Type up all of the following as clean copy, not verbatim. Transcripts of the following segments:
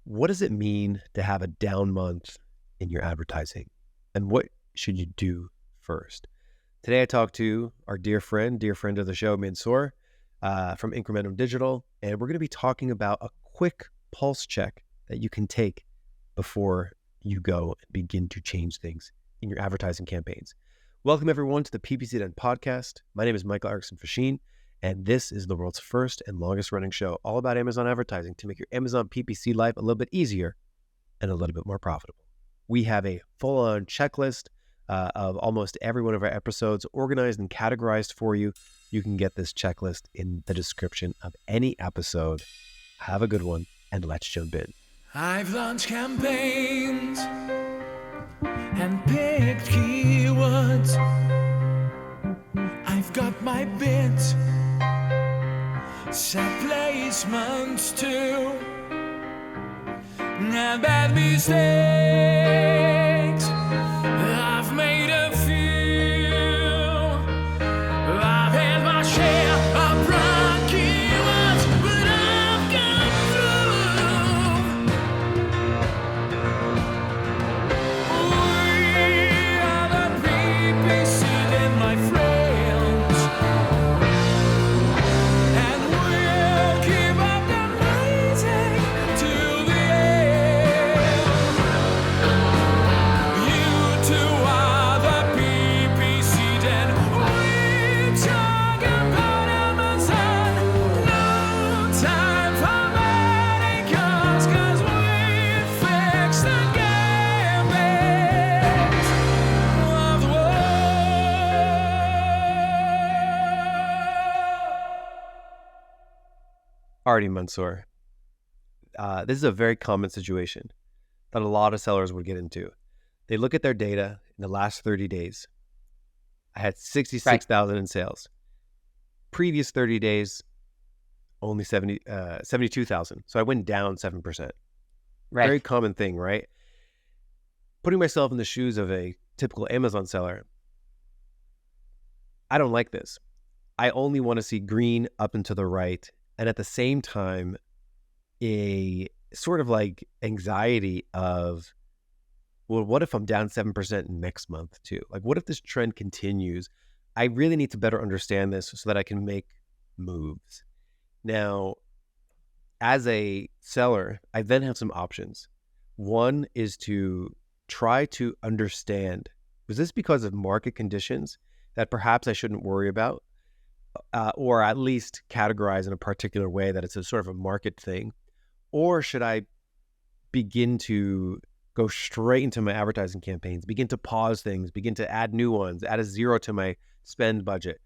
What does it mean to have a down month in your advertising? And what should you do first? Today, I talked to our dear friend of the show, Mansour, from Incrementum Digital, and we're going to be talking about a quick pulse check that you can take before you go and begin to change things in your advertising campaigns. Welcome, everyone, to the PPC Den Podcast. My name is Michael Erickson Facchin, and this is the world's first and longest running show all about Amazon advertising to make your Amazon PPC life a little bit easier and a little bit more profitable. We have a full-on checklist of almost every one of our episodes organized and categorized for you. You can get this checklist in the description of any episode. Have a good one, and let's jump in. I've launched campaigns and picked keywords. I've got my bids, set placements too. And bad mistakes, I've made a few. I've had my share of wrong keywords, but I've gone through. We are the PPC Den, my friends, and we'll keep up the rising to the end. You two are the PPC Den. We talk about Amazon. No time for ACOS, 'cause we fix the gambits of the world. Alrighty, Mansour. This is a very common situation that a lot of sellers would get into. They look at their data in the last 30 days. I had 66,000 in sales. Previous 30 days, only 72,000. So I went down 7%. Right. Very common thing, right? Putting myself in the shoes of a typical Amazon seller, I don't like this. I only want to see green up and to the right. And at the same time, a sort of like anxiety of, well, what if I'm down 7% next month too? Like, what if this trend continues? I really need to better understand this so that I can make moves. Now, as a seller, I then have some options. One is to try to understand, was this because of market conditions that perhaps I shouldn't worry about? Or at least categorize in a particular way that it's a sort of a market thing? Or should I begin to go straight into my advertising campaigns, begin to pause things, begin to add new ones, add a zero to my spend budget,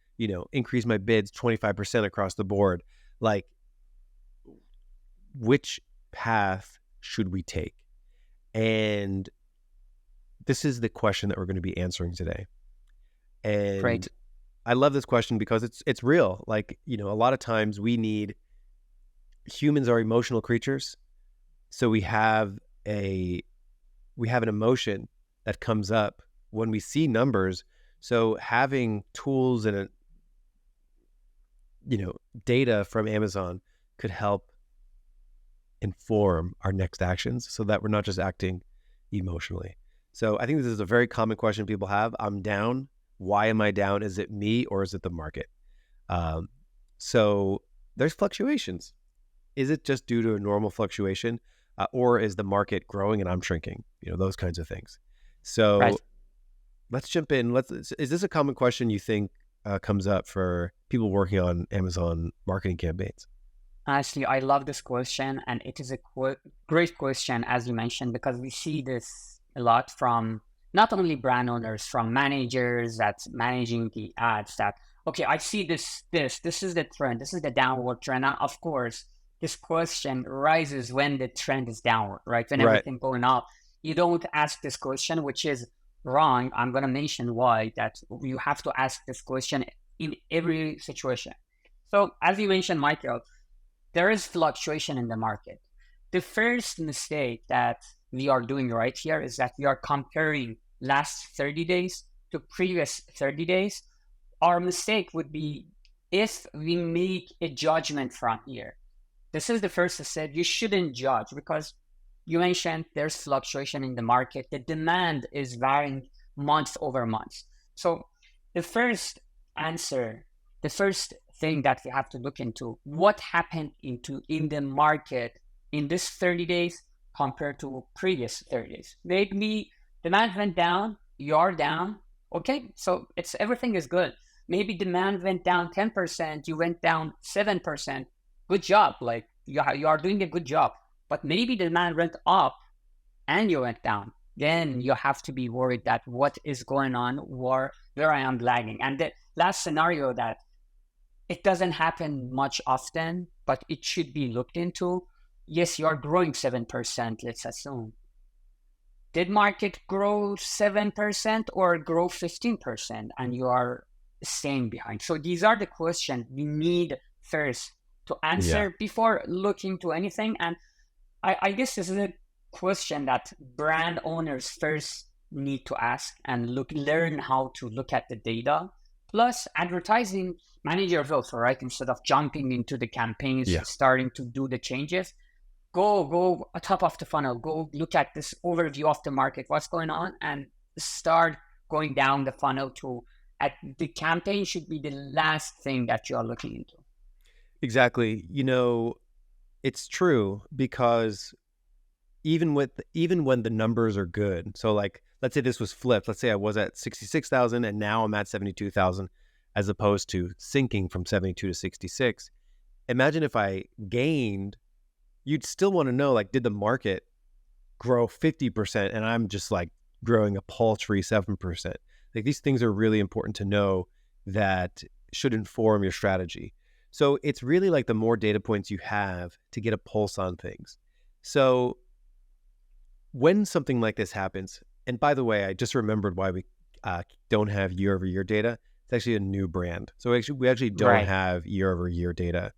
increase my bids 25% across the board? Like, which path should we take? And this is the question that we're going to be answering today. And Great. I love this question because it's real. Like, a lot of times humans are emotional creatures. So we have an emotion that comes up when we see numbers. So having tools and data from Amazon could help inform our next actions so that we're not just acting emotionally. So I think this is a very common question people have. I'm down. Why am I down? Is it me or is it the market? So there's fluctuations. Is it just due to a normal fluctuation, or is the market growing and I'm shrinking? Those kinds of things. So Right. Let's jump in. Is this a common question you think comes up for people working on Amazon marketing campaigns? Honestly, I love this question, and it is a great question, as you mentioned, because we see this a lot from not only brand owners, from managers that's managing the ads that, okay, I see this is the trend, this is the downward trend. And of course, this question rises when the trend is downward, right? When Right. everything going up, you don't ask this question, which is wrong. I'm going to mention why that you have to ask this question in every situation. So as you mentioned, Michael, there is fluctuation in the market. The first mistake that we are doing right here is that we are comparing last 30 days to previous 30 days. Our mistake would be if we make a judgment from here. This is the first step. You shouldn't judge because you mentioned there's fluctuation in the market. The demand is varying month over month. So the first answer, the first thing that we have to look into, what happened in the market in this 30 days compared to previous 30 days. Maybe demand went down, you're down. Okay, so everything is good. Maybe demand went down 10%, you went down 7%. Good job. Like you are doing a good job. But maybe demand went up and you went down. Then you have to be worried that what is going on, where I am lagging. And the last scenario that it doesn't happen much often, but it should be looked into. Yes, you are growing 7%, let's assume. Did market grow 7% or grow 15% and you are staying behind? So these are the questions we need first to answer before looking to anything. And I guess this is a question that brand owners first need to ask and learn how to look at the data. Plus, advertising managers also, right? Instead of jumping into the campaigns, starting to do the changes, go top of the funnel, go look at this overview of the market, what's going on, and start going down the funnel the campaign should be the last thing that you are looking into. Exactly. It's true, because even when the numbers are good, so like, let's say this was flipped. Let's say I was at 66,000 and now I'm at 72,000, as opposed to sinking from 72 to 66. Imagine if I gained, you'd still want to know, like, did the market grow 50% and I'm just like growing a paltry 7%? Like, these things are really important to know that should inform your strategy. So it's really like the more data points you have to get a pulse on things. So when something like this happens, and by the way, I just remembered why we don't have year-over-year data. It's actually a new brand. So we actually don't have year-over-year data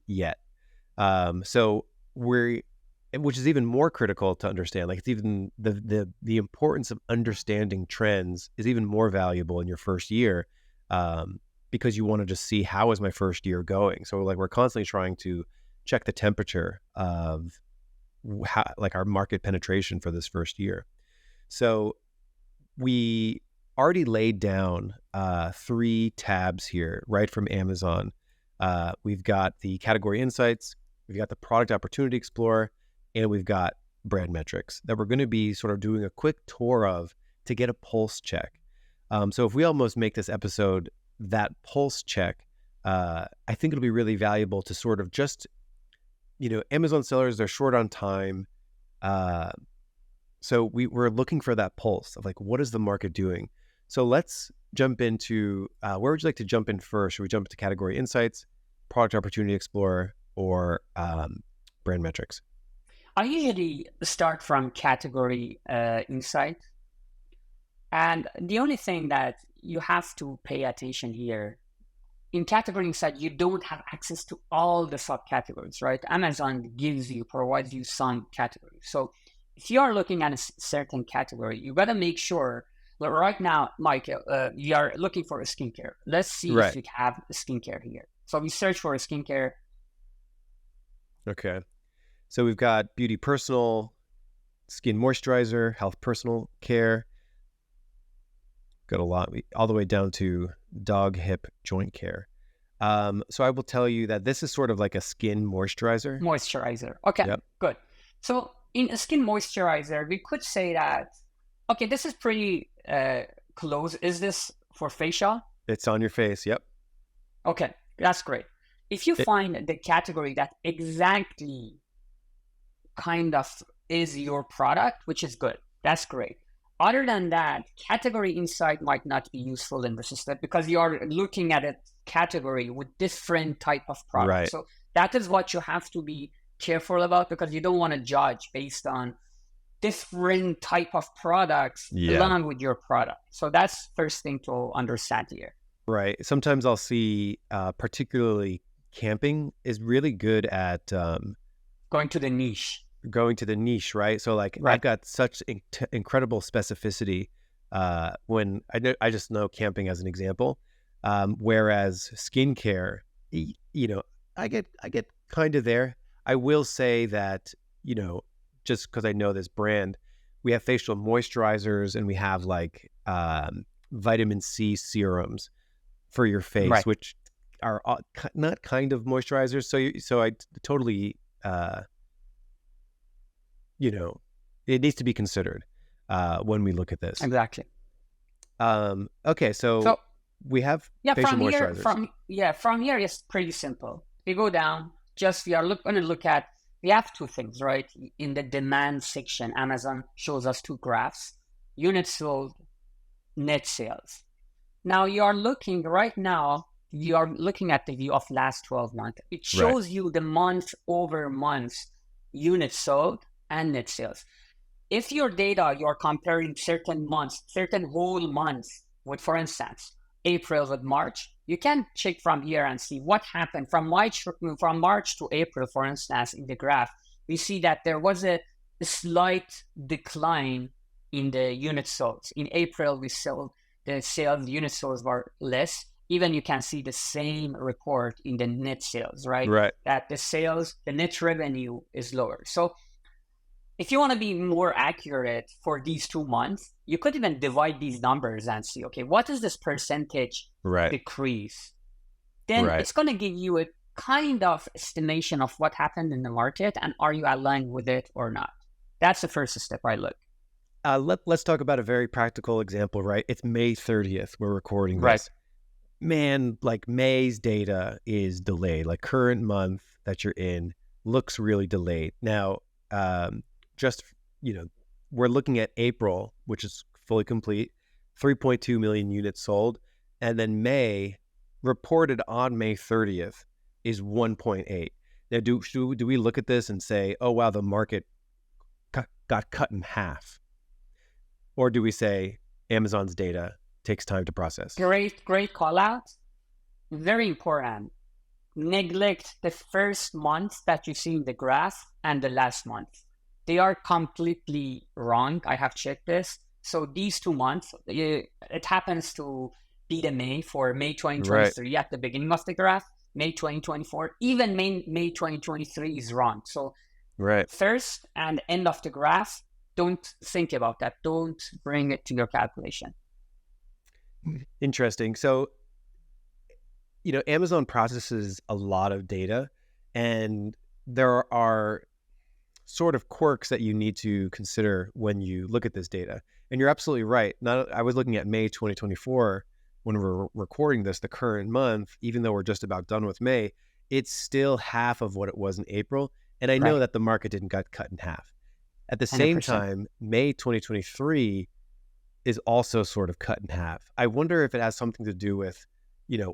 yet. So which is even more critical to understand. Like, it's even the importance of understanding trends is even more valuable in your first year, because you want to just see, how is my first year going? So like, we're constantly trying to check the temperature of how, like, our market penetration for this first year. So we already laid down 3 tabs here, right from Amazon. We've got the category insights, we've got the product opportunity explorer, and we've got brand metrics that we're going to be sort of doing a quick tour of to get a pulse check. So if we almost make this episode that pulse check, I think it'll be really valuable to sort of just, Amazon sellers, they're short on time. So we're looking for that pulse of, like, what is the market doing? So let's jump into, where would you like to jump in first? Should we jump into category insights, product opportunity explorer, or brand metrics? I usually start from category insight. And the only thing that you have to pay attention here, in category insight, you don't have access to all the subcategories, right? Amazon provides you some categories. So if you are looking at a certain category, you got to make sure, like right now, Michael, you are looking for a skincare. Let's see if we have a skincare here. So we search for a skincare. Okay. So we've got beauty personal, skin moisturizer, health personal care. Got a lot, all the way down to dog, hip, joint care. So I will tell you that this is sort of like a skin moisturizer. Okay, good. So in a skin moisturizer, we could say that, okay, this is pretty close. Is this for facial? It's on your face, yep. Okay, that's great. If you find the category that exactly kind of is your product, which is good, that's great. Other than that, category insight might not be useful in this step, because you are looking at a category with different type of products. Right. So that is what you have to be careful about, because you don't want to judge based on different type of products along with your product. So that's first thing to understand here. Right. Sometimes I'll see, particularly camping is really good at going to the niche, right? So like, I've got such incredible specificity when I just know camping as an example, whereas skincare, I get kind of there. I will say that, just because I know this brand, we have facial moisturizers and we have like vitamin C serums for your face, Right. which are not kind of moisturizers. So I totally, it needs to be considered when we look at this. Exactly. Okay, so we have facial moisturizers. From here it's pretty simple. We go down, we are going to look at, we have two things, right? In the demand section, Amazon shows us two graphs, units sold, net sales. Now you are looking at the view of last 12 months. It shows you the month over month units sold and net sales. If your data, you're comparing certain months, certain whole months with, for instance, April with March, you can check from here and see what happened from March to April, for instance, in the graph. We see that there was a slight decline in the unit sold. In April, the unit sales were less. Even you can see the same report in the net sales, right? Right. That the net revenue is lower. So if you want to be more accurate for these 2 months, you could even divide these numbers and see, okay, what is this percentage decrease? Then it's going to give you a kind of estimation of what happened in the market and are you aligned with it or not? That's the first step I look. Let's talk about a very practical example, right? It's May 30th. We're recording this. Right. Man, like May's data is delayed. Like current month that you're in looks really delayed. Now, we're looking at April, which is fully complete, 3.2 million units sold. And then May, reported on May 30th, is 1.8. Now, do we look at this and say, oh, wow, the market got cut in half? Or do we say Amazon's data takes time to process? Great call out. Very important. Neglect the first month that you see in the graph and the last month. They are completely wrong. I have checked this. So these 2 months, it happens to be the May 2023 at the beginning of the graph, May 2024, even May 2023 is wrong. So first and end of the graph, don't think about that. Don't bring it to your calculation. Interesting. So, Amazon processes a lot of data, and there are sort of quirks that you need to consider when you look at this data. And you're absolutely right. I was looking at May 2024 when we're recording this, the current month, even though we're just about done with May, it's still half of what it was in April. And I know that the market didn't get cut in half. At the same 100%. time, May 2023 is also sort of cut in half. I wonder if it has something to do with,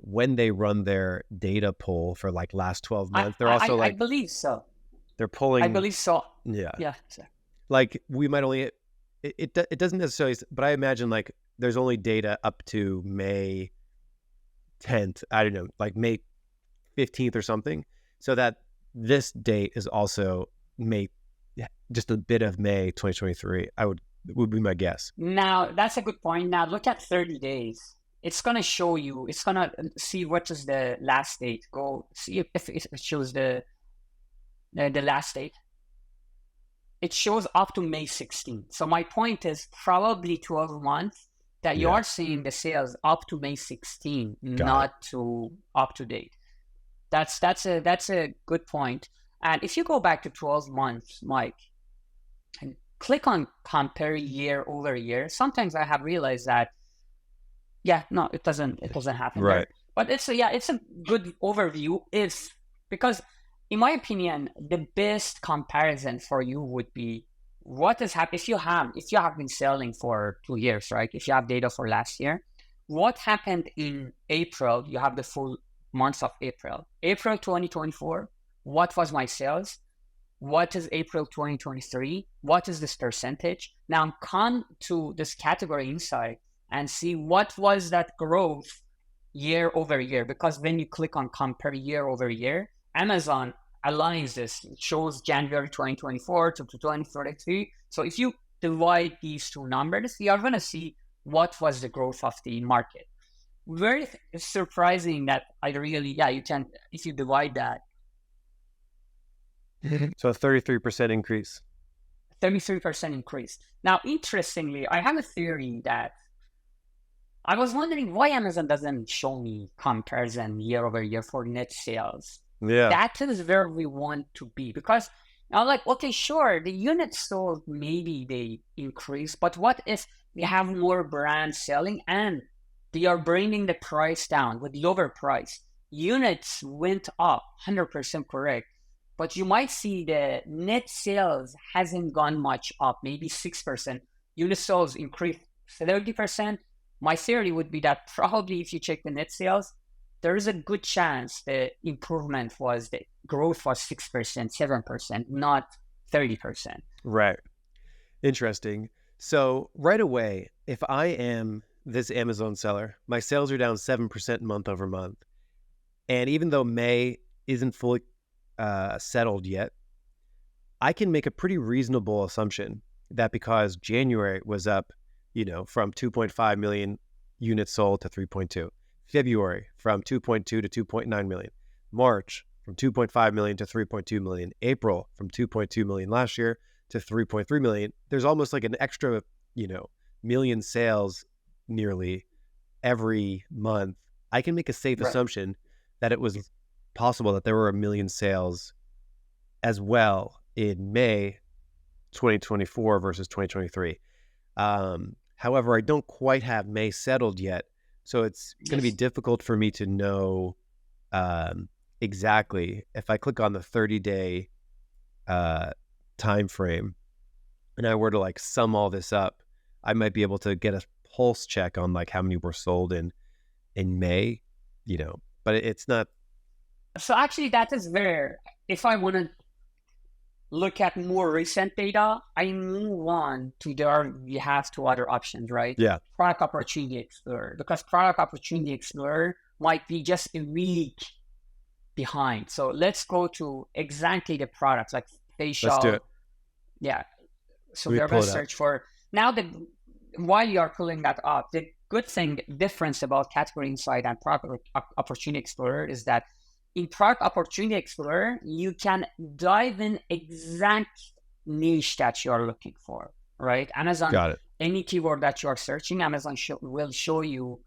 when they run their data poll for like last 12 months. They're also I believe so. They're pulling. I believe so. Yeah. Yeah. Like we might only, it doesn't necessarily, but I imagine like there's only data up to May 10th. I don't know, like May 15th or something. So that this date is also just a bit of May 2023. Would be my guess. Now, that's a good point. Now, look at 30 days. It's going to show you, it's going to see what is the last date. Go see if it shows the last date. It shows up to May 16th. So my point is probably 12 months that you are seeing the sales up to May 16, not to up to date. That's a good point. And if you go back to 12 months, Mike, and click on compare year over year, sometimes I have realized that, it doesn't happen. Right. There. But it's a good overview because in my opinion, the best comparison for you would be what has happened if you have been selling for 2 years, right? If you have data for last year, what happened in April? You have the full month of April. April 2024, what was my sales? What is April 2023? What is this percentage? Now come to this category inside and see what was that growth year over year. Because when you click on compare year over year, Amazon aligns this. It shows January 2024 to 2023. So if you divide these two numbers, you are going to see what was the growth of the market. Very surprising that you can, if you divide that. So a 33% increase. 33% increase. Now, interestingly, I have a theory that I was wondering why Amazon doesn't show me comparison year over year for net sales. Yeah. That is where we want to be, because I'm like, okay, sure, the units sold, maybe they increase, but what if we have more brands selling and they are bringing the price down with lower price? Units went up, 100% correct, but you might see the net sales hasn't gone much up, maybe 6%. Unit sales increased 30%. My theory would be that probably if you check the net sales, there is a good chance the improvement was, the growth was 6%, 7%, not 30%. Right. Interesting. So right away, if I am this Amazon seller, my sales are down 7% month over month. And even though May isn't fully settled yet, I can make a pretty reasonable assumption that because January was up, from 2.5 million units sold to 3.2, February from 2.2 to 2.9 million, March from 2.5 million to 3.2 million, April from 2.2 million last year to 3.3 million. There's almost like an extra, million sales nearly every month. I can make a safe assumption that it was possible that there were 1 million sales as well in May 2024 versus 2023. However, I don't quite have May settled yet, so it's going to be difficult for me to know exactly. If I click on the 30-day time frame and I were to like sum all this up, I might be able to get a pulse check on like how many were sold in May, but it's not. So actually that is where, if I want to look at more recent data, I move on to we have two other options, right? Yeah. Product Opportunity Explorer, because Product Opportunity Explorer might be just a week behind. So let's go to exactly the products, like facial. Let's do it. Yeah. So we're going to search for, now while you are pulling that up, the good thing, difference about Category Insight and Product Opportunity Explorer is that in Product Opportunity Explorer, you can dive in exact niche that you are looking for, right? Amazon, got it. Any keyword that you are searching, Amazon will show you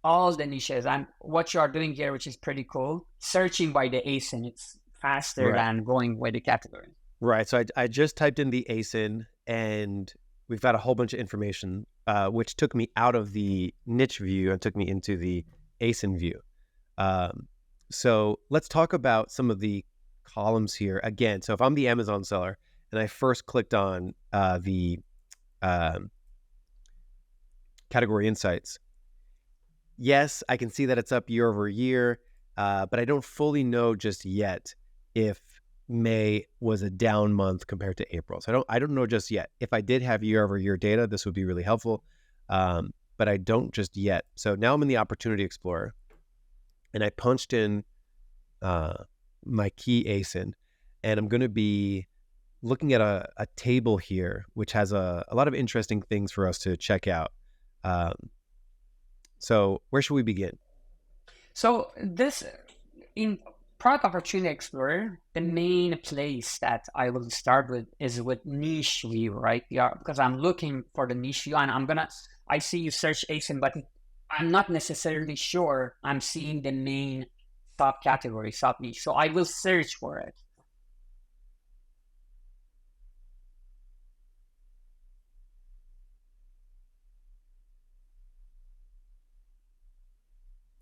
all the niches. And what you are doing here, which is pretty cool, searching by the ASIN, it's faster than going with the category. Right. So I just typed in the ASIN and we've got a whole bunch of information, which took me out of the niche view and took me into the ASIN view. So let's talk about some of the columns here again. So if I'm the Amazon seller and I first clicked on the category insights, yes, I can see that it's up year over year, but I don't fully know just yet if May was a down month compared to April. So I don't know just yet. If I did have year over year data, this would be really helpful, but I don't just yet. So now I'm in the Opportunity Explorer. And I punched in my key ASIN, and I'm going to be looking at a table here, which has a lot of interesting things for us to check out. So where should we begin? So this, in Product Opportunity Explorer, the main place that I will start with is with niche view, right? Because I'm looking for the niche view, and I see you search ASIN, but I'm not necessarily sure I'm seeing the main subcategory, sub-niche. So I will search for it.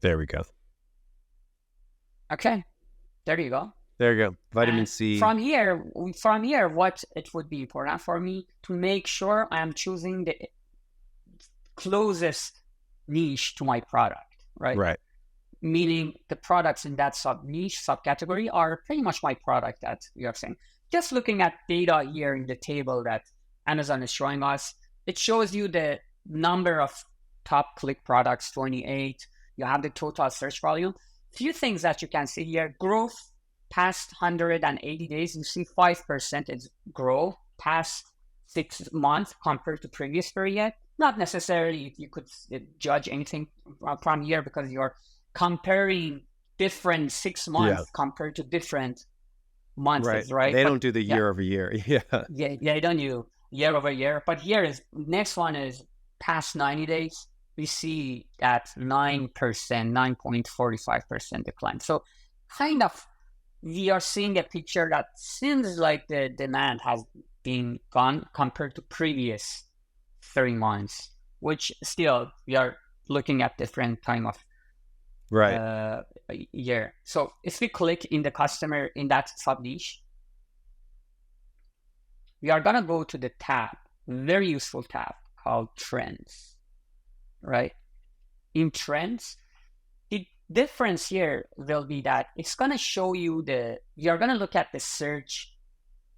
There we go. Okay. There you go. There you go. Vitamin C. From here, what it would be important for me to make sure I'm choosing the closest niche to my product, right? Right. Meaning the products in that sub-niche, subcategory are pretty much my product that we are saying. Just looking at data here in the table that Amazon is showing us, it shows you the number of top click products, 28. You have the total search volume. Few things that you can see here. Growth past 180 days, you see 5% is growth past 6 months compared to previous period. Not necessarily you could judge anything from here because you're comparing different 6 months compared to different months, right? They don't do the year over year. Yeah, they don't do. year over year. But here is next one is past 90 days. We see that 9%, 9.45% decline. So kind of we are seeing a picture that seems like the demand has been gone compared to previous 3 months, which still we are looking at different time of year. So if we click in the customer in that sub niche, we are gonna go to the tab, very useful tab called Trends, right? In Trends, the difference here will be that it's gonna show you you're gonna look at the search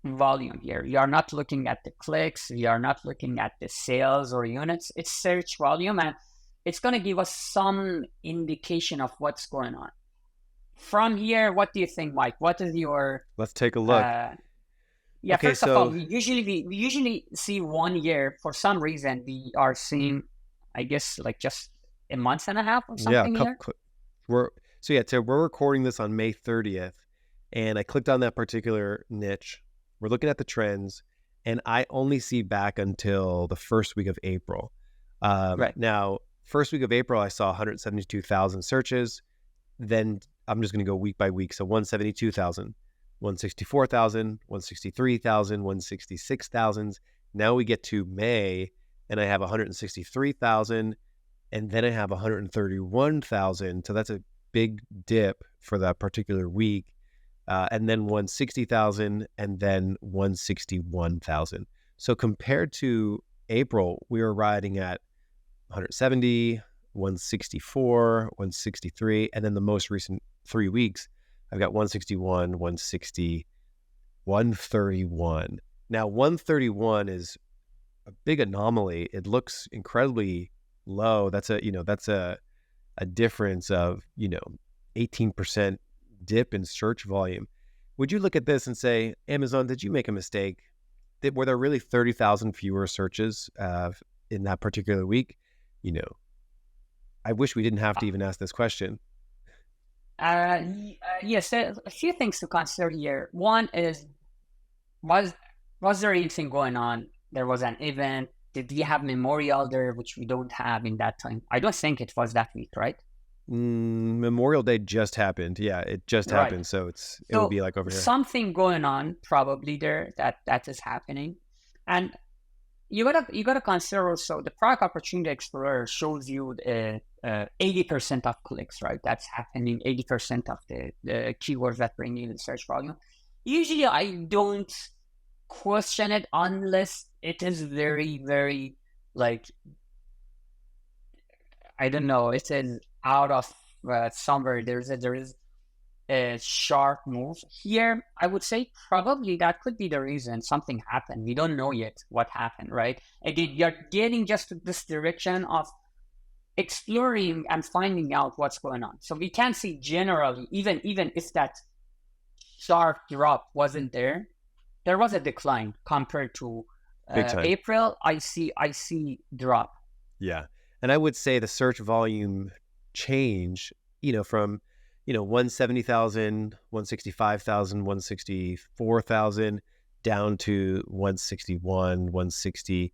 volume here. You are not looking at the clicks, you are not looking at the sales or units, it's search volume, and it's gonna give us some indication of what's going on. From here, what do you think, Mike? What is your... Let's take a look. Yeah, okay, first of all, we usually see 1 year. For some reason, we are seeing, I guess, like just a month and a half or something here. We're recording this on May 30th, and I clicked on that particular niche. We're looking at the trends, and I only see back until the first week of April. Right. Now, first week of April, I saw 172,000 searches. Then I'm just going to go week by week. So 172,000. 164,000, 163,000, 166,000. Now we get to May, and I have 163,000, and then I have 131,000. So that's a big dip for that particular week. And then 160,000, and then 161,000. So compared to April, we were riding at 170, 164, 163, and then the most recent 3 weeks, I've got 161, 160, 131. Now, 131 is a big anomaly. It looks incredibly low. That's a difference of, 18% dip in search volume. Would you look at this and say, Amazon, did you make a mistake? Were there really 30,000 fewer searches in that particular week? I wish we didn't have to even ask this question. Yes, there's a few things to consider here. One is, was there anything going on? There was an event. Did we have Memorial there, which we don't have in that time? I don't think it was that week, right? Memorial Day just happened. Yeah, it just happened. So it would be like over here. Something going on probably there that is happening. And you gotta consider also the Product Opportunity Explorer shows you 80% of clicks, right? That's happening. 80% of the keywords that bring you the search volume. Usually, I don't question it unless it is very, very I don't know. It is out of somewhere. There is a sharp move here. I would say probably that could be the reason something happened. We don't know yet what happened, right? Again, you're getting just to this direction of exploring and finding out what's going on. So we can see generally, even if that sharp drop wasn't there was a decline compared to April. I see drop. Yeah, and I would say the search volume change, from 170,000, 165,000, 164,000 down to 161, 160.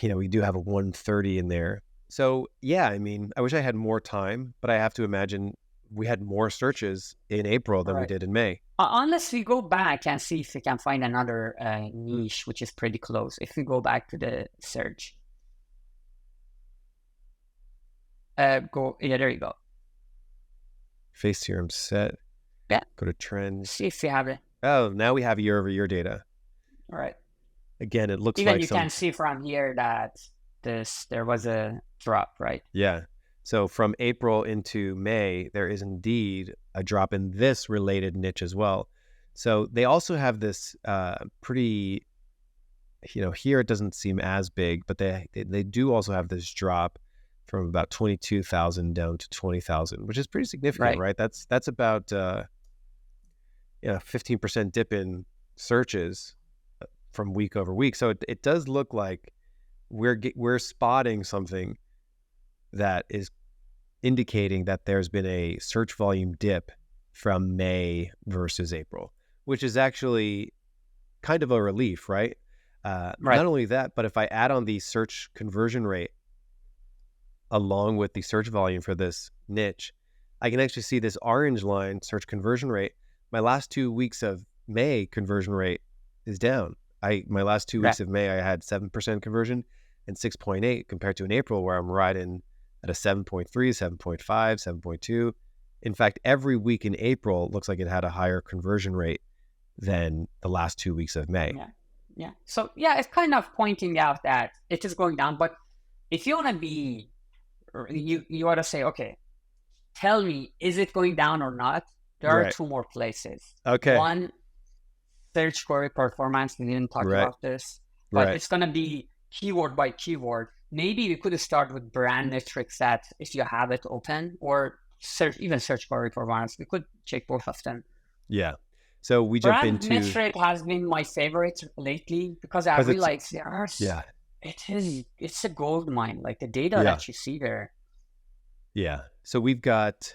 We do have a 130 in there. So yeah, I mean, I wish I had more time, but I have to imagine we had more searches in April than we did in May. Unless we go back and see if we can find another niche, which is pretty close. If we go back to the search. There you go. Face serum set. Yeah. Go to trends. See if we have it. Oh, now we have year-over-year data. All right. Again, it looks even like you can see from here that there was a drop, right? Yeah. So from April into May, there is indeed a drop in this related niche as well. So they also have this pretty, here it doesn't seem as big, but they do also have this drop from about 22,000 down to 20,000, which is pretty significant, right? That's about 15% dip in searches from week over week. So it does look like we're spotting something that is indicating that there's been a search volume dip from May versus April, which is actually kind of a relief, right? Right. Not only that, but if I add on the search conversion rate along with the search volume for this niche, I can actually see this orange line, search conversion rate. My last 2 weeks of May conversion rate is down. My last 2 weeks of May, I had 7% conversion and 6.8 compared to in April where I'm riding at a 7.3, 7.5, 7.2. In fact, every week in April looks like it had a higher conversion rate than the last 2 weeks of May. Yeah. So yeah, it's kind of pointing out that it is going down. But if you want to be, you want to say, okay, tell me, is it going down or not? There are two more places. Okay. One, search query performance. We didn't talk about this, but it's going to be keyword by keyword. Maybe we could start with brand metrics that if you have it open, or search query performance. We could check both of them. Yeah. So we jump into brand metric has been my favorite lately because I realize it's a gold mine, like the data that you see there. Yeah. So we've got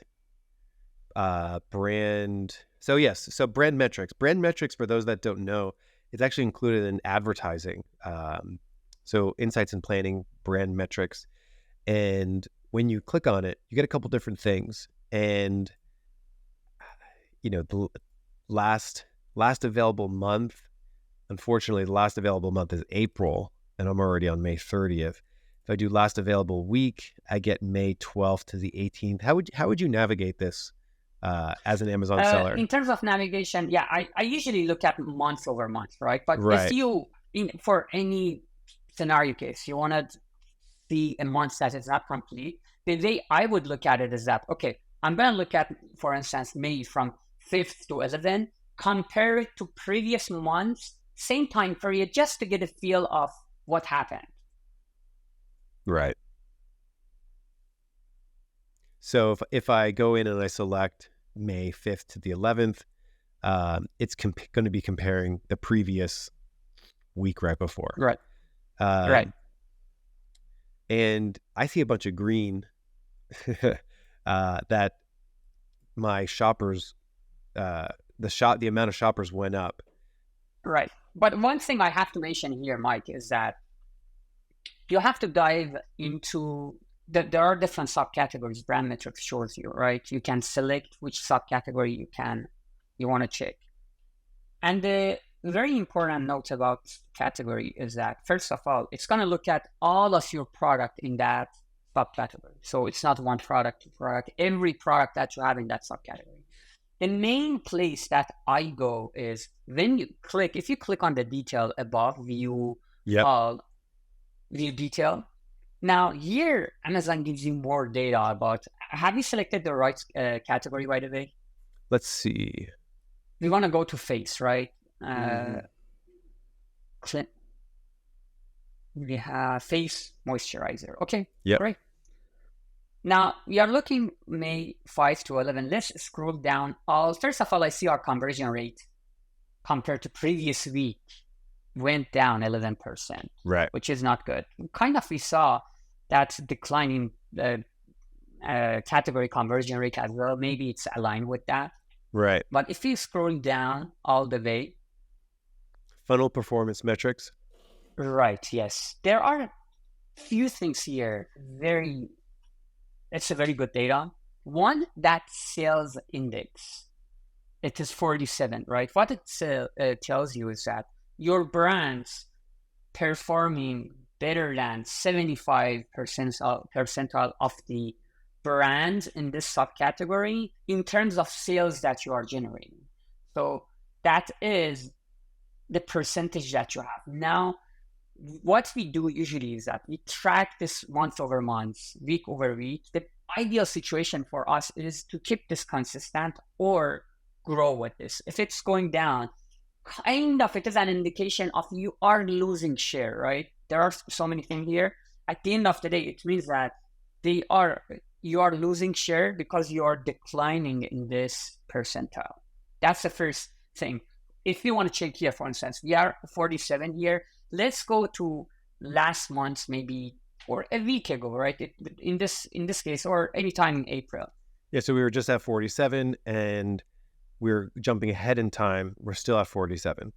brand. So yes. So brand metrics. Brand metrics, for those that don't know, it's actually included in advertising. So insights and planning, brand metrics. And when you click on it, you get a couple different things. And, the last available month, unfortunately, the last available month is April, and I'm already on May 30th. If I do last available week, I get May 12th to the 18th. How would you navigate this as an Amazon seller? In terms of navigation, I usually look at month over month, right? But if you, for any scenario case, you want to see a month that is not complete, the way I would look at it is that, okay, I'm going to look at, for instance, May from 5th to 11th, compare it to previous months, same time period, just to get a feel of what happened. Right. So if I go in and I select May 5th to the 11th, it's going to be comparing the previous week right before. Right. And I see a bunch of green that my shoppers, the amount of shoppers went up. Right. But one thing I have to mention here, Mike, is that you have to dive into there are different subcategories brand metrics shows you, right? You can select which subcategory you want to check. And the very important note about category is that, first of all, it's going to look at all of your product in that subcategory. So it's not one product to product, every product that you have in that subcategory. The main place that I go is if you click on the detail above, view detail. Now here, Amazon gives you more data about, have you selected the right category, by the way? Let's see. We want to go to face, right? We have face moisturizer. Okay, great. Now we are looking May 5 to 11. Let's scroll down. First of all, I see our conversion rate compared to previous week went down 11%, right? Which is not good. We saw that declining category conversion rate as well. Maybe it's aligned with that, right? But if you scroll down all the way, funnel performance metrics, right? Yes, there are few things here. It's a very good data. One, that sales index, it is 47, right? What it tells you is that your brand's performing better than 75% percentile of the brands in this subcategory in terms of sales that you are generating. So that is the percentage that you have. Now, what we do usually is that we track this month over month, week over week. The ideal situation for us is to keep this consistent or grow with this. If it's going down, it is an indication of you are losing share, right? There are so many things here. At the end of the day, it means that you are losing share because you are declining in this percentile. That's the first thing. If you want to check here, for instance, we are 47 here. Let's go to last month, maybe, or a week ago, right? In this case, or anytime in April. Yeah, so we were just at 47, and we're jumping ahead in time. We're still at 47.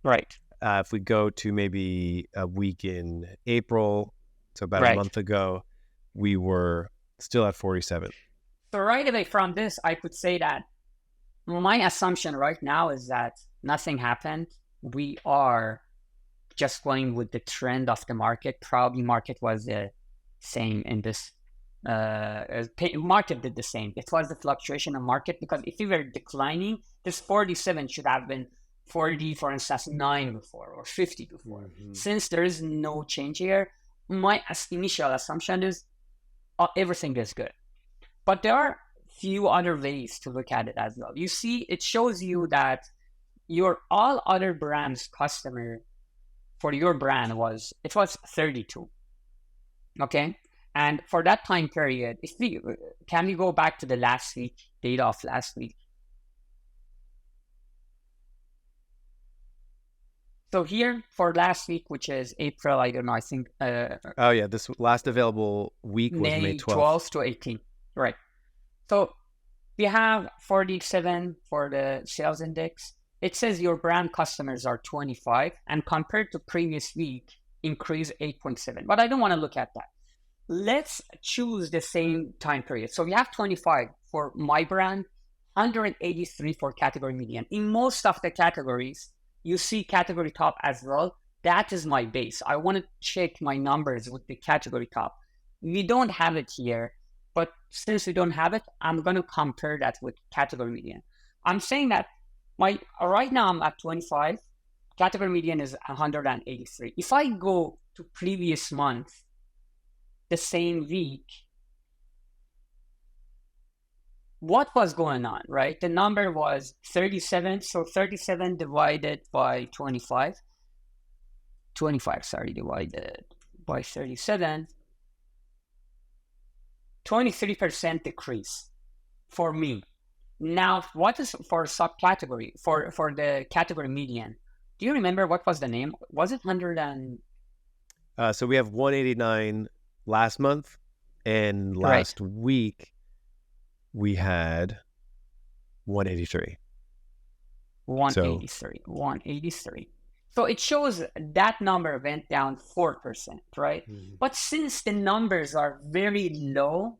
Right. if we go to maybe a week in April, so about a month ago, we were still at 47. So right away from this, I could say that my assumption right now is that nothing happened. We are just going with the trend of the market. Probably market was the same in this. Market did the same. It was the fluctuation of market, because if we were declining, this 47 should have been 40, for instance, 9 before, or 50 before. Mm-hmm. Since there is no change here, my initial assumption is everything is good. But there are few other ways to look at it as well. You see, it shows you that your all other brands customer for your brand was 32. Okay. And for that time period, can we go back to the last week, data of last week? So here for last week, which is April, I don't know, I think. This last available week was May 12th to 18th. Right. So we have 47 for the sales index. It says your brand customers are 25, and compared to previous week, increase 8.7. But I don't want to look at that. Let's choose the same time period. So we have 25 for my brand, 183 for category median. In most of the categories, you see category top as well. That is my base. I want to check my numbers with the category top. We don't have it here, but since we don't have it, I'm going to compare that with category median. I'm saying that right now I'm at 25. Category median is 183. If I go to previous month, the same week, what was going on, right? The number was 37. So 37 divided by 25. 25, sorry, divided by 37. 23% decrease for me. Now, what is for subcategory, for the category median? Do you remember what was the name? Was it 100 and... So we have 189 last month, and last week we had 183. 183. So it shows that number went down 4%, right? Mm-hmm. But since the numbers are very low,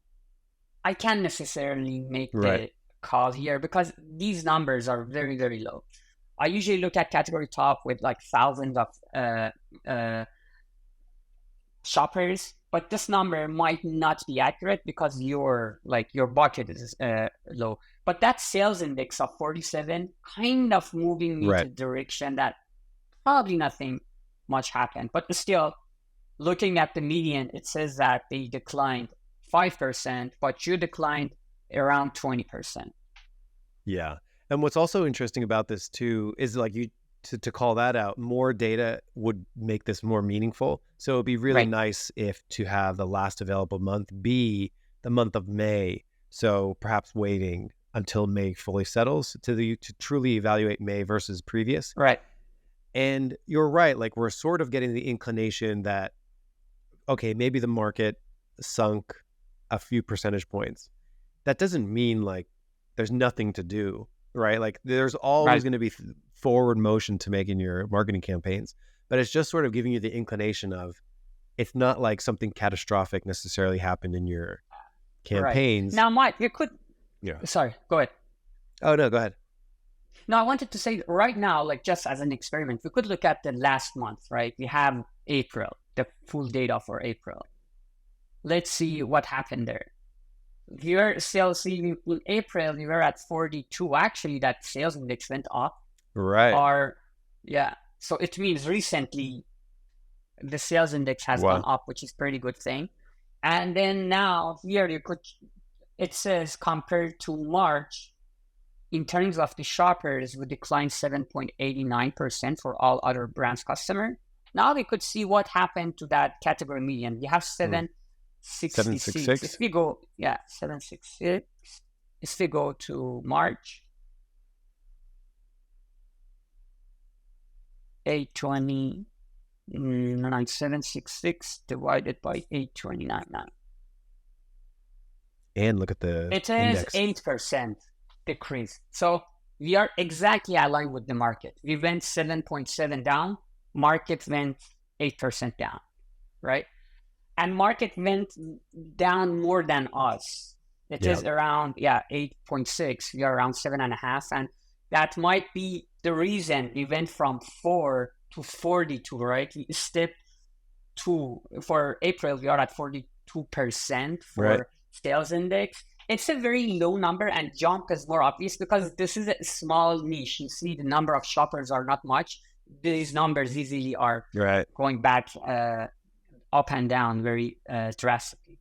I can't necessarily make the call here, because these numbers are very, very low. I usually look at category top with like thousands of shoppers, but this number might not be accurate because your bucket is low. But that sales index of 47 kind of moving me to the direction that probably nothing much happened. But still, looking at the median, it says that they declined 5%, but you declined around 20%. Yeah. And what's also interesting about this too is like to call that out, more data would make this more meaningful. So it'd be really nice if to have the last available month be the month of May. So perhaps waiting until May fully settles to truly evaluate May versus previous. Right. And you're right. Like, we're sort of getting the inclination that, okay, maybe the market sunk a few percentage points. That doesn't mean like there's nothing to do, right? Like, there's always going to be forward motion to making your marketing campaigns, but it's just sort of giving you the inclination of, it's not like something catastrophic necessarily happened in your campaigns. Now, Mike, you could... Sorry, go ahead. Oh, no, go ahead. No, I wanted to say right now, like just as an experiment, we could look at the last month, right? We have April, the full data for April. Let's see what happened there. Your sales in April, we were at 42. Actually, that sales index went up. Right. So it means recently the sales index has gone up, which is pretty good thing. And then now here it says compared to March, in terms of the shoppers, we declined 7.89% for all other brands customer. Now we could see what happened to that category median. We have 766. If we go, 766. If we go to March, 829, 766 divided by 829.9. And look at the It is 8% decrease. So we are exactly aligned with the market. We went 7.7 down. market went 8% down, right? And market went down more than us. It is around 8.6. We are around 7.5, and that might be the reason we went from 4 to 42, right? We stepped to, for April, we are at 42% for sales index. It's a very low number, and jump is more obvious because this is a small niche. You see the number of shoppers are not much. These numbers easily are going back up and down very drastically.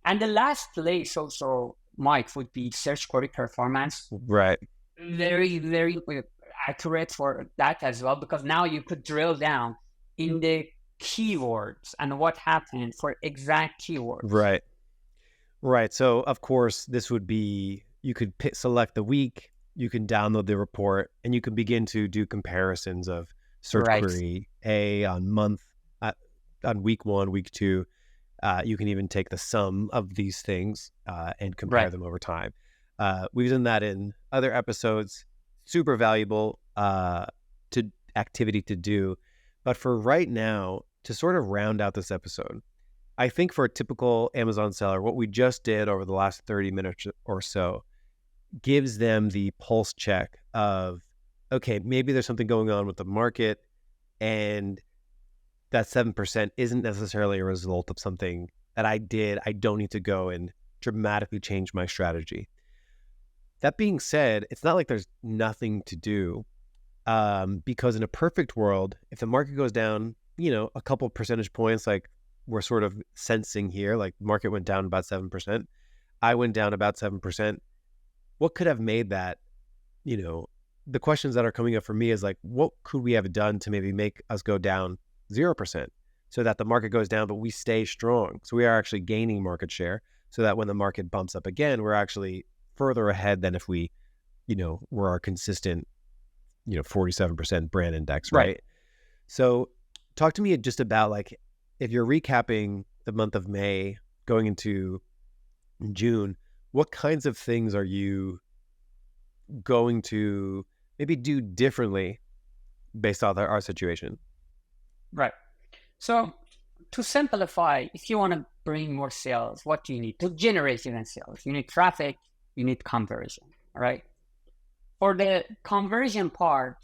And the last place also, Mike, would be search query performance. Right. Very, very accurate for that as well, because now you could drill down in the keywords and what happened for exact keywords. Right. Right. So, of course, this would be, you could select the week, you can download the report, and you can begin to do comparisons of search query A on month, on week 1, week 2. You can even take the sum of these things and compare them over time. We've done that in other episodes. Super valuable activity to do. But for right now, to sort of round out this episode, I think for a typical Amazon seller, what we just did over the last 30 minutes or so gives them the pulse check of, okay, maybe there's something going on with the market, and that 7% isn't necessarily a result of something that I did. I don't need to go and dramatically change my strategy. That being said, it's not like there's nothing to do, because in a perfect world, if the market goes down, a couple percentage points, like we're sort of sensing here, like market went down about 7%, I went down about 7%. What could have made that? The questions that are coming up for me is like, what could we have done to maybe make us go down 0% so that the market goes down, but we stay strong? So we are actually gaining market share so that when the market bumps up again, we're actually further ahead than if we, were our consistent, 47% brand index, right? So talk to me just about, like, if you're recapping the month of May going into June, what kinds of things are you going to maybe do differently based on our situation? Right. So to simplify, if you want to bring more sales, what do you need to generate even sales? You need traffic, you need conversion, right? For the conversion part,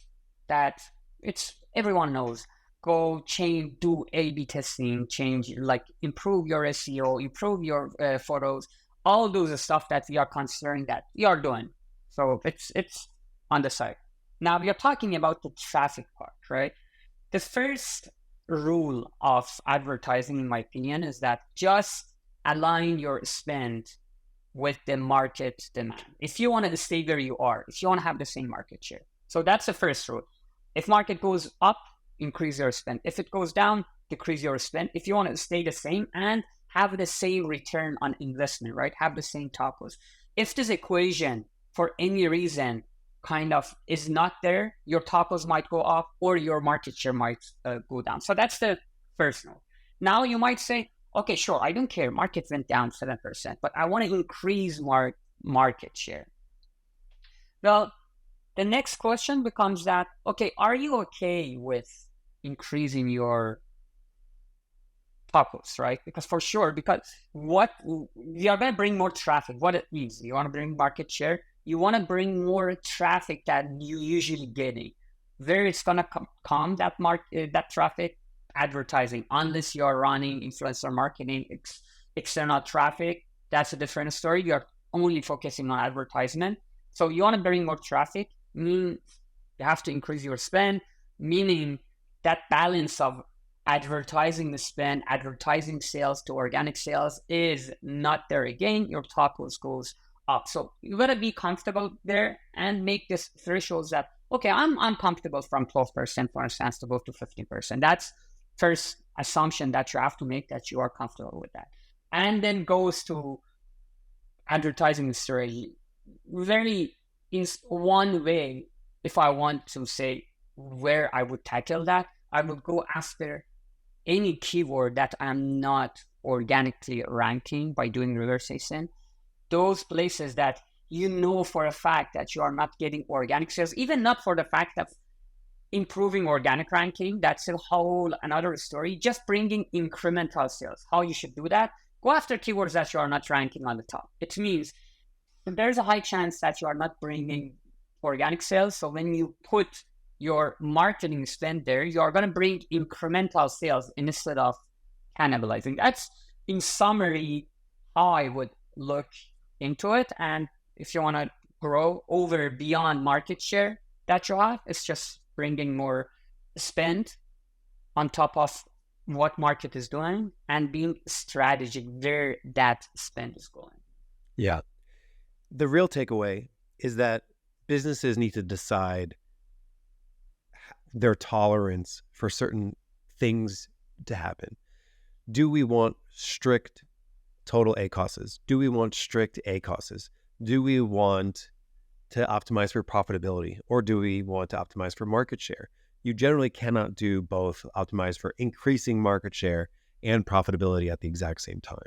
that it's everyone knows, go change, do A/B testing, improve your SEO, improve your photos, all those stuff that we are considering that we are doing. So it's on the side. Now we are talking about the traffic part, right? The first rule of advertising, in my opinion, is that just align your spend with the market demand. If you want to stay where you are, if you want to have the same market share. So that's the first rule. If market goes up, increase your spend. If it goes down, decrease your spend. If you want to stay the same and have the same return on investment, right? Have the same topos. If this equation, for any reason, kind of is not there, your topos might go up or your market share might go down. So that's the first note. Now you might say, okay, sure, I don't care. Market went down 7%, but I want to increase market share. Well, the next question becomes that, okay, are you okay with increasing your topos, right? Because for sure, because what we are going to bring more traffic. What it means, you want to bring market share, you want to bring more traffic that you usually getting. Where it's going to come that traffic, advertising. Unless you're running influencer marketing, external traffic, that's a different story. You're only focusing on advertisement. So you want to bring more traffic, meaning you have to increase your spend, meaning that balance of advertising the spend, advertising sales to organic sales is not there again. Your topos goes up. So you gotta be comfortable there and make this thresholds that, okay, I'm comfortable from 12%, for instance, to go to 15%. That's first assumption that you have to make, that you are comfortable with that. And then goes to advertising strategy. Very in one way, if I want to say where I would tackle that, I would go after any keyword that I'm not organically ranking by doing reverse ASIN. Those places that you know for a fact that you are not getting organic sales, even not for the fact that improving organic ranking, that's a whole another story. Just bringing incremental sales, how you should do that. Go after keywords that you are not ranking on the top. It means there's a high chance that you are not bringing organic sales. So when you put your marketing spend there, you are going to bring incremental sales instead of cannibalizing. That's in summary how I would look into it. And if you want to grow over beyond market share that you have, it's just bringing more spend on top of what market is doing and being strategic where that spend is going. Yeah. The real takeaway is that businesses need to decide their tolerance for certain things to happen. Do we want strict total ACOSs? Do we want strict ACOSs? Do we want to optimize for profitability, or do we want to optimize for market share? You generally cannot do both, optimize for increasing market share and profitability at the exact same time.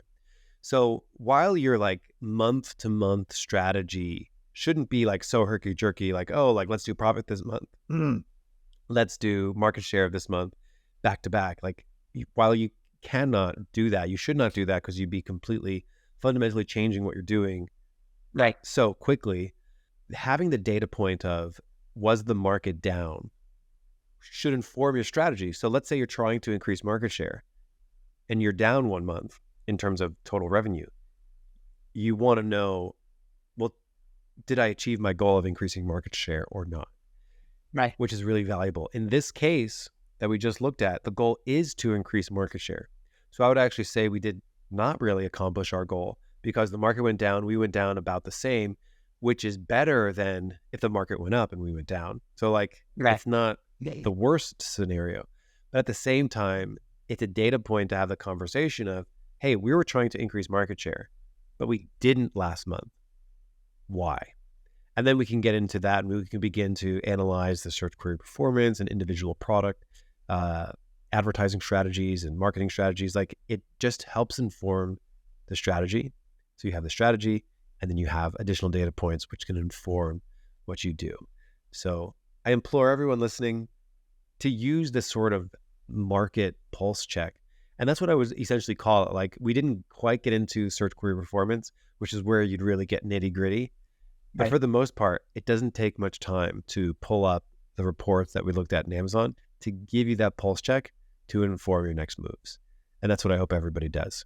So while your like month to month strategy shouldn't be like so herky jerky, like, oh, like let's do profit this month. Let's do market share of this month back to back. Like while you cannot do that, you should not do that because you'd be completely fundamentally changing what you're doing Right. so quickly. Having the data point of was the market down should inform your strategy. So let's say you're trying to increase market share and you're down 1 month in terms of total revenue. You want to know, well, did I achieve my goal of increasing market share or not? Right. Which is really valuable. In this case that we just looked at, the goal is to increase market share. So I would actually say we did not really accomplish our goal because the market went down, we went down about the same, which is better than if the market went up and we went down. So like, it's not the worst scenario, but at the same time, it's a data point to have the conversation of, hey, we were trying to increase market share, but we didn't last month. Why? And then we can get into that and we can begin to analyze the search query performance and individual product, advertising strategies and marketing strategies. Like it just helps inform the strategy. So you have the strategy, and then you have additional data points which can inform what you do. So I implore everyone listening to use this sort of market pulse check. And that's what I would essentially call it. Like we didn't quite get into search query performance, which is where you'd really get nitty gritty. But for the most part, it doesn't take much time to pull up the reports that we looked at in Amazon to give you that pulse check to inform your next moves. And that's what I hope everybody does.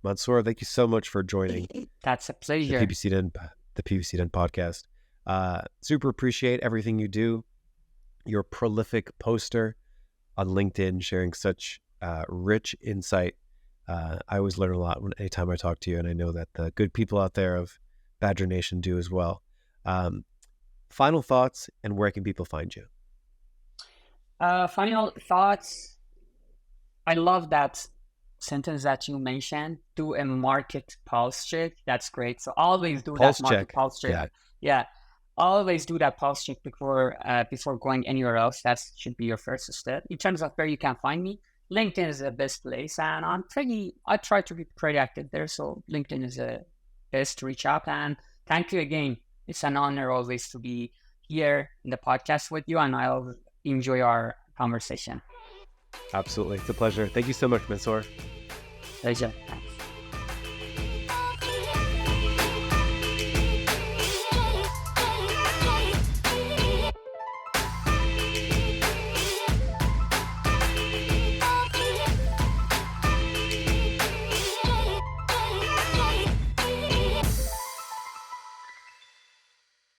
Mansour, thank you so much for joining. That's a pleasure. The PPC Den podcast. Super appreciate everything you do. You're a prolific poster on LinkedIn, sharing such rich insight. I always learn a lot anytime I talk to you, and I know that the good people out there of Badger Nation do as well. Final thoughts, and where can people find you? Final thoughts. I love that sentence that you mentioned. Do a market pulse check. That's great. So always do that market pulse check. Yeah. Always do that pulse check before going anywhere else. That should be your first step. In terms of where you can find me, LinkedIn is the best place, and I try to be pretty active there. So LinkedIn is the best to reach out. And thank you again. It's an honor always to be here in the podcast with you, and I'll enjoy our conversation. Absolutely. It's a pleasure. Thank you so much, Mansour. Pleasure.